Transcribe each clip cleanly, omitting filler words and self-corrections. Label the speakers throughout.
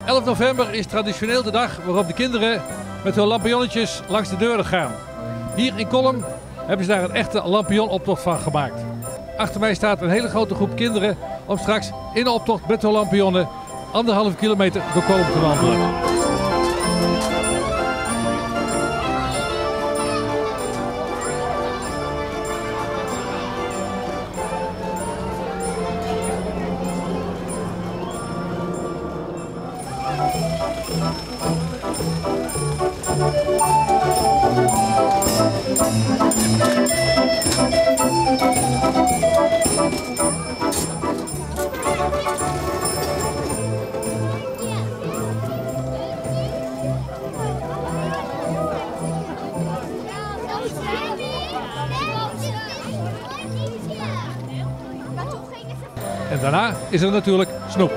Speaker 1: 11 november is traditioneel de dag waarop de kinderen met hun lampionnetjes langs de deuren gaan. Hier in Kolm hebben ze daar een echte lampionoptocht van gemaakt. Achter mij staat een hele grote groep kinderen om straks in de optocht met hun lampionnen 1,5 kilometer door Kolm te wandelen. En daarna is er natuurlijk snoep.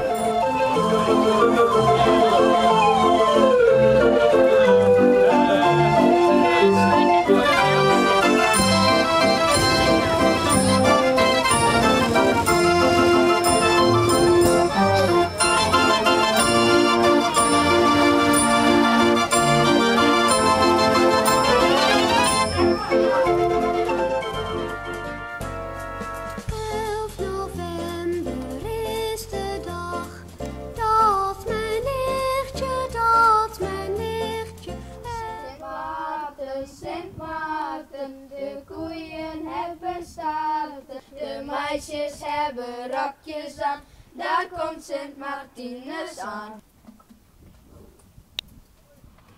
Speaker 2: Sint Maarten, de koeien hebben staarten, de meisjes hebben rokjes aan, daar komt Sint Martinus aan.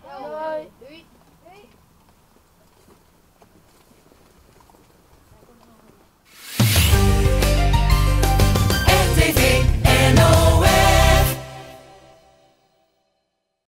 Speaker 2: Hoi. Doei.
Speaker 3: RTV